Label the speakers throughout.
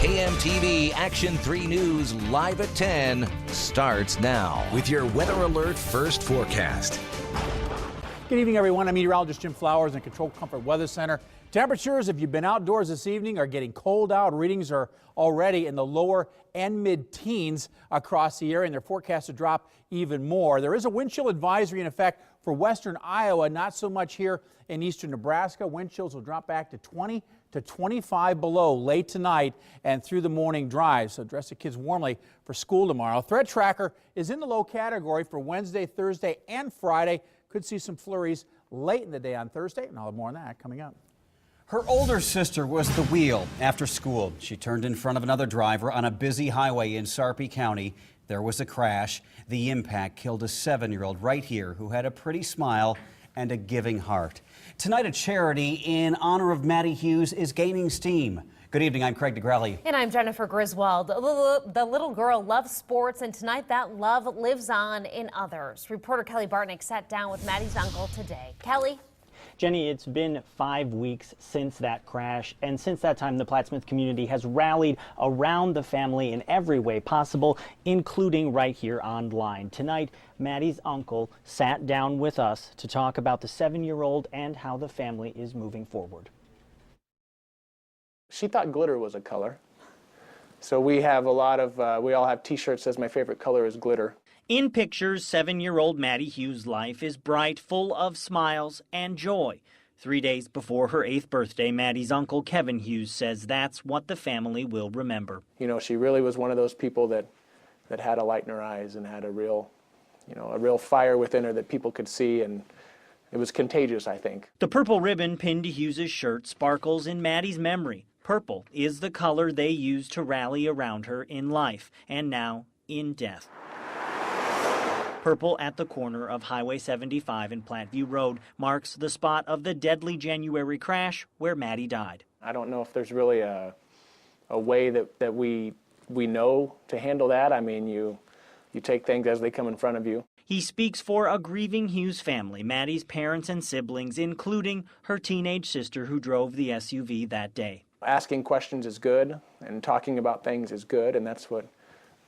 Speaker 1: KMTV Action 3 News live at 10 starts now with your Weather Alert First Forecast.
Speaker 2: Good evening, everyone. I'm meteorologist Jim Flowers in Control Comfort Weather Center. Temperatures, if you've been outdoors this evening, are getting cold out. Readings are already in the lower and mid-teens across the area, and they're forecast to drop even more. There is a wind chill advisory in effect for western Iowa, not so much here in eastern Nebraska. Wind chills will drop back to 20 to 25 below late tonight and through the morning drive. So dress the kids warmly for school tomorrow. Threat tracker is in the low category for Wednesday, Thursday, and Friday. Could see some flurries late in the day on Thursday, and I'll have more on that coming up.
Speaker 3: Her older sister was the wheel after school. She turned in front of another driver on a busy highway in Sarpy County. There was a crash. The impact killed a 7-year-old right here who had a pretty smile and a giving heart. Tonight, a charity in honor of Maddie Hughes is gaining steam. Good evening, I'm Craig DeGrelli.
Speaker 4: And I'm Jennifer Griswold. The little girl loves sports, and tonight that love lives on in others. Reporter Kelly Bartnick sat down with Maddie's uncle today. Kelly?
Speaker 5: Jenny, it's been 5 weeks since that crash, and since that time, the Plattsmouth community has rallied around the family in every way possible, including right here online. Tonight, Maddie's uncle sat down with us to talk about the 7-year-old and how the family is moving forward.
Speaker 6: She thought glitter was a color, so we have a lot of, we all have t-shirts that says my favorite color is glitter.
Speaker 5: In pictures, 7-year-old Maddie Hughes' life is bright, full of smiles and joy. 3 days before her 8th birthday, Maddie's uncle Kevin Hughes says that's what the family will remember.
Speaker 6: You know, she really was one of those people that had a light in her eyes and had a real fire within her that people could see, and it was contagious, I think.
Speaker 5: The purple ribbon pinned to Hughes' shirt sparkles in Maddie's memory. Purple is the color they used to rally around her in life and now in death. Purple at the corner of Highway 75 and Platteview Road marks the spot of the deadly January crash where Maddie died.
Speaker 6: I don't know if there's really a way that we know to handle that. I mean, you take things as they come in front of you.
Speaker 5: He speaks for a grieving Hughes family, Maddie's parents and siblings, including her teenage sister who drove the SUV that day.
Speaker 6: Asking questions is good, and talking about things is good, and that's what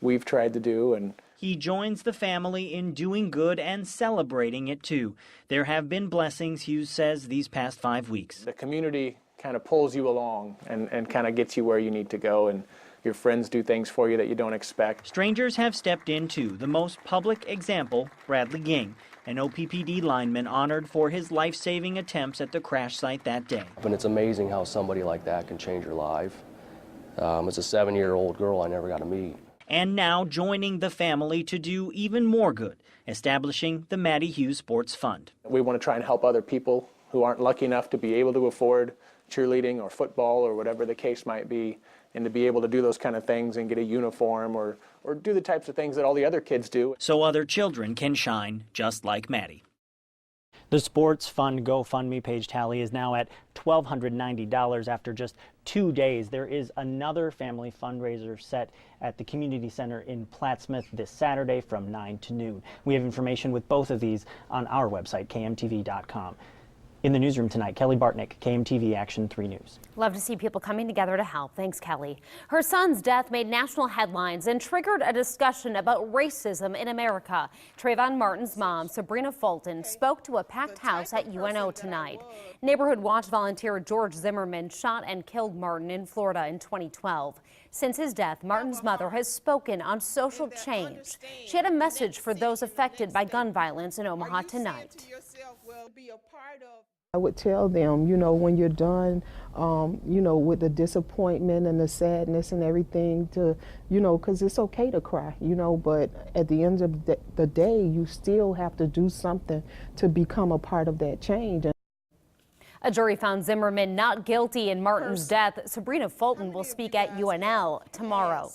Speaker 6: we've tried to do. And
Speaker 5: he joins the family in doing good and celebrating it too. There have been blessings, Hughes says, these past 5 weeks.
Speaker 6: The community kind of pulls you along and kind of gets you where you need to go, and your friends do things for you that you don't expect.
Speaker 5: Strangers have stepped in too. The most public example, Bradley Ging, an OPPD lineman honored for his life-saving attempts at the crash site that day.
Speaker 7: And it's amazing how somebody like that can change your life. It's a 7-year-old girl I never got to meet.
Speaker 5: And now joining the family to do even more good, establishing the Maddie Hughes Sports Fund.
Speaker 6: We want to try and help other people who aren't lucky enough to be able to afford cheerleading or football or whatever the case might be, and to be able to do those kind of things and get a uniform or do the types of things that all the other kids do.
Speaker 5: So other children can shine just like Maddie.
Speaker 8: The Sports Fund GoFundMe page tally is now at $1,290 after just 2 days. There is another family fundraiser set at the community center in Plattsmouth this Saturday from 9 to noon. We have information with both of these on our website, KMTV.com. In the newsroom tonight, Kelly Bartnick, KMTV Action 3 News.
Speaker 4: Love to see people coming together to help. Thanks, Kelly. Her son's death made national headlines and triggered a discussion about racism in America. Trayvon Martin's mom, Sabrina Fulton, spoke to a packed house at UNO tonight. Neighborhood Watch volunteer George Zimmerman shot and killed Martin in Florida in 2012. Since his death, Martin's mother has spoken on social change. She had a message for those affected by gun violence in Omaha tonight.
Speaker 9: I would tell them, you know, when you're done, you know, with the disappointment and the sadness and everything, to, you know, because it's okay to cry, you know, but at the end of the day, you still have to do something to become a part of that change.
Speaker 4: A jury found Zimmerman not guilty in Martin's death. Sabrina Fulton will speak at UNL tomorrow.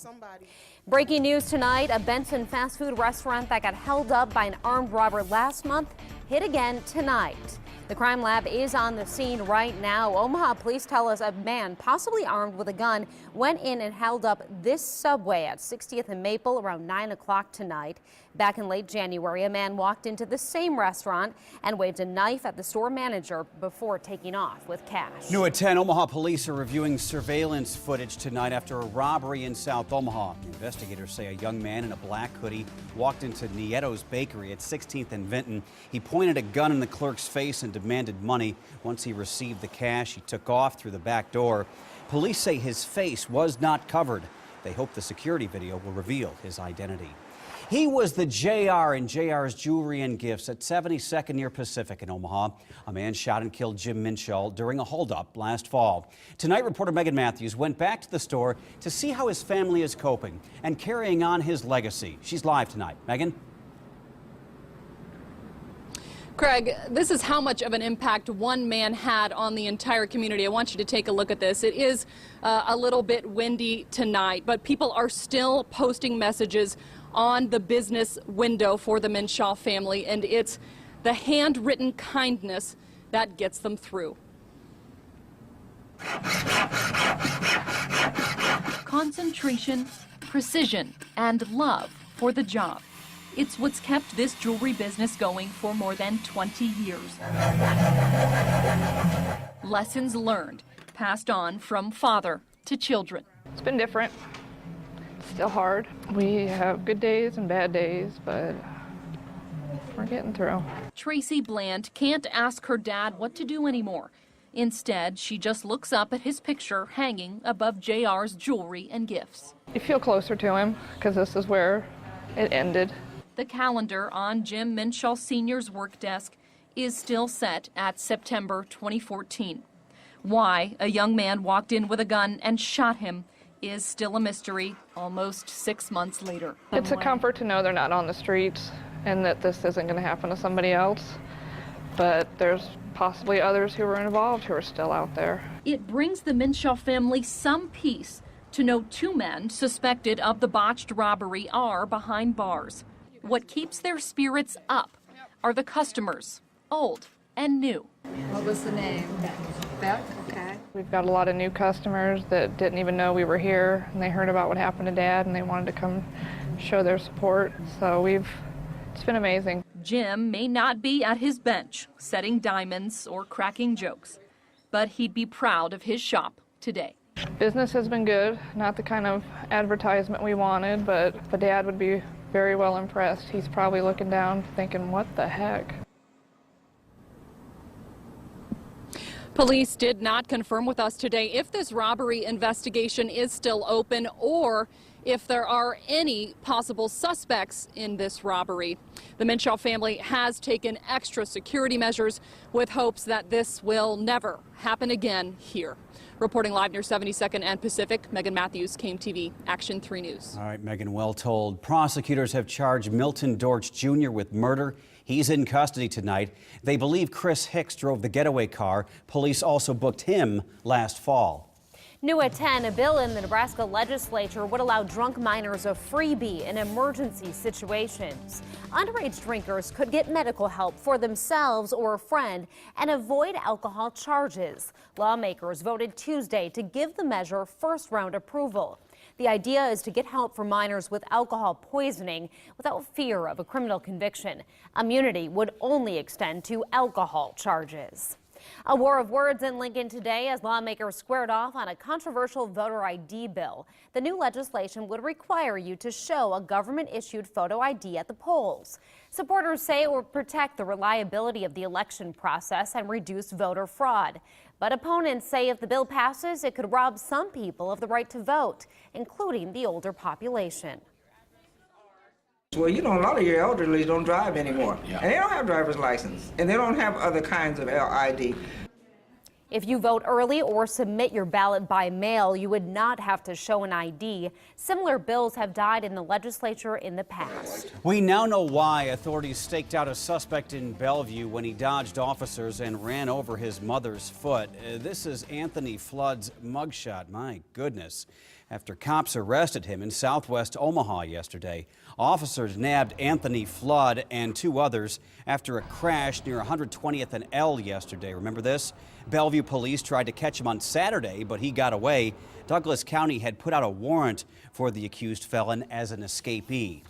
Speaker 4: Breaking news tonight, a Benson fast food restaurant that got held up by an armed robber last month hit again tonight. The crime lab is on the scene right now. Omaha police tell us a man, possibly armed with a gun, went in and held up this subway at 60th and Maple around 9 o'clock tonight. Back in late January, a man walked into the same restaurant and waved a knife at the store manager before taking off with cash.
Speaker 3: New at 10, Omaha police are reviewing surveillance footage tonight after a robbery in South Omaha. Investigators say a young man in a black hoodie walked into Nieto's Bakery at 16th and Vinton. He pointed a gun in the clerk's face and demanded money. Once he received the cash, he took off through the back door. Police say his face was not covered. They hope the security video will reveal his identity. He was the JR in JR's Jewelry and Gifts at 72nd near Pacific in Omaha. A man shot and killed Jim Minshall during a holdup last fall. Tonight, reporter Megan Matthews went back to the store to see how his family is coping and carrying on his legacy. She's live tonight. Megan?
Speaker 10: Craig, this is how much of an impact one man had on the entire community. I want you to take a look at this. It is a little bit windy tonight, but people are still posting messages on the business window for the Minshall family, and it's the handwritten kindness that gets them through. Concentration, precision, and love for the job. It's what's kept this jewelry business going for more than 20 years. Lessons learned, passed on from father to children.
Speaker 11: It's been different. Still hard. We have good days and bad days, but we're getting through.
Speaker 10: Tracy Bland can't ask her dad what to do anymore. Instead, she just looks up at his picture hanging above JR's Jewelry and Gifts.
Speaker 11: You feel closer to him because this is where it ended.
Speaker 10: The calendar on Jim Minshall Sr.'s work desk is still set at September 2014. Why a young man walked in with a gun and shot him is still a mystery almost 6 months later.
Speaker 11: It's a comfort to know they're not on the streets and that this isn't going to happen to somebody else. But there's possibly others who were involved who are still out there.
Speaker 10: It brings the Minshall family some peace to know 2 men suspected of the botched robbery are behind bars. What keeps their spirits up are the customers, old and new.
Speaker 12: What was the name? Beck? Okay.
Speaker 11: We've got a lot of new customers that didn't even know we were here, and they heard about what happened to Dad, and they wanted to come show their support. So it's been amazing.
Speaker 10: Jim may not be at his bench setting diamonds or cracking jokes, but he'd be proud of his shop today.
Speaker 11: Business has been good, not the kind of advertisement we wanted, but Dad would be very well impressed. He's probably looking down thinking, what the heck?
Speaker 10: Police did not confirm with us today if this robbery investigation is still open or if there are any possible suspects in this robbery. The Minshall family has taken extra security measures with hopes that this will never happen again here. Reporting live near 72nd and Pacific, Megan Matthews, KMTV, Action 3 News.
Speaker 3: All right, Megan, well told. Prosecutors have charged Milton Dortch Jr. with murder. He's in custody tonight. They believe Chris Hicks drove the getaway car. Police also booked him last fall.
Speaker 4: New at 10, a bill in the Nebraska legislature would allow drunk minors a freebie in emergency situations. Underage drinkers could get medical help for themselves or a friend and avoid alcohol charges. Lawmakers voted Tuesday to give the measure first-round approval. The idea is to get help for minors with alcohol poisoning without fear of a criminal conviction. Immunity would only extend to alcohol charges. A war of words in Lincoln today as lawmakers squared off on a controversial voter ID bill. The new legislation would require you to show a government-issued photo ID at the polls. Supporters say it would protect the reliability of the election process and reduce voter fraud. But opponents say if the bill passes, it could rob some people of the right to vote, including the older population.
Speaker 13: Well, you know, a lot of your elderly don't drive anymore, and they don't have driver's license, and they don't have other kinds of ID.
Speaker 4: If you vote early or submit your ballot by mail, you would not have to show an ID. Similar bills have died in the legislature in the past.
Speaker 3: We now know why authorities staked out a suspect in Bellevue when he dodged officers and ran over his mother's foot. This is Anthony Flood's mugshot. My goodness. After cops arrested him in southwest Omaha yesterday, officers nabbed Anthony Flood and 2 others after a crash near 120th and L yesterday. Remember this? Bellevue police tried to catch him on Saturday, but he got away. Douglas County had put out a warrant for the accused felon as an escapee.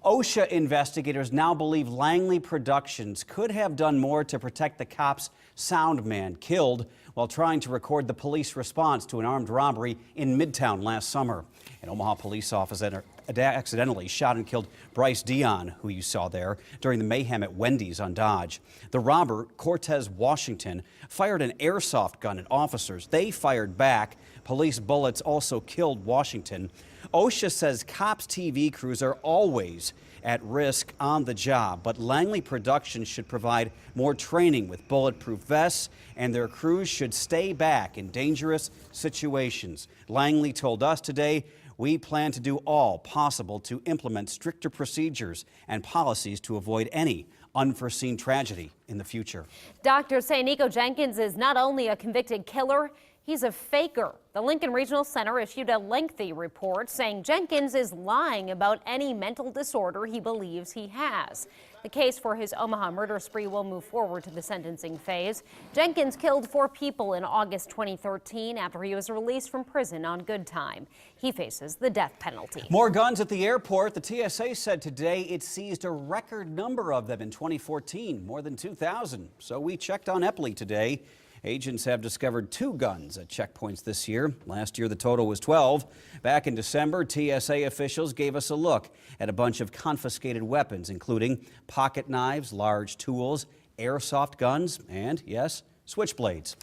Speaker 3: OSHA investigators now believe Langley Productions could have done more to protect the cop's sound man killed while trying to record the police response to an armed robbery in Midtown last summer. An Omaha police officer accidentally shot and killed Bryce Dion, who you saw there, during the mayhem at Wendy's on Dodge. The robber, Cortez Washington, fired an airsoft gun at officers. They fired back. Police bullets also killed Washington. OSHA says cops' TV crews are always at risk on the job, but Langley Productions should provide more training with bulletproof vests, and their crews should stay back in dangerous situations. Langley told us today, we plan to do all possible to implement stricter procedures and policies to avoid any unforeseen tragedy in the future.
Speaker 4: Doctors say Nico Jenkins is not only a convicted killer, he's a faker. The Lincoln Regional Center issued a lengthy report saying Jenkins is lying about any mental disorder he believes he has. The case for his Omaha murder spree will move forward to the sentencing phase. Jenkins killed 4 people in August 2013 after he was released from prison on good time. He faces the death penalty.
Speaker 3: More guns at the airport. The TSA said today it seized a record number of them in 2014, more than 2,000. So we checked on Epley today. Agents have discovered 2 guns at checkpoints this year. Last year, the total was 12. Back in December, TSA officials gave us a look at a bunch of confiscated weapons, including pocket knives, large tools, airsoft guns, and, yes, switchblades.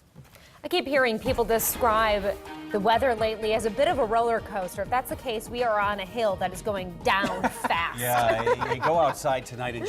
Speaker 4: I keep hearing people describe the weather lately as a bit of a roller coaster. If that's the case, we are on a hill that is going down fast.
Speaker 3: Yeah, you go outside tonight and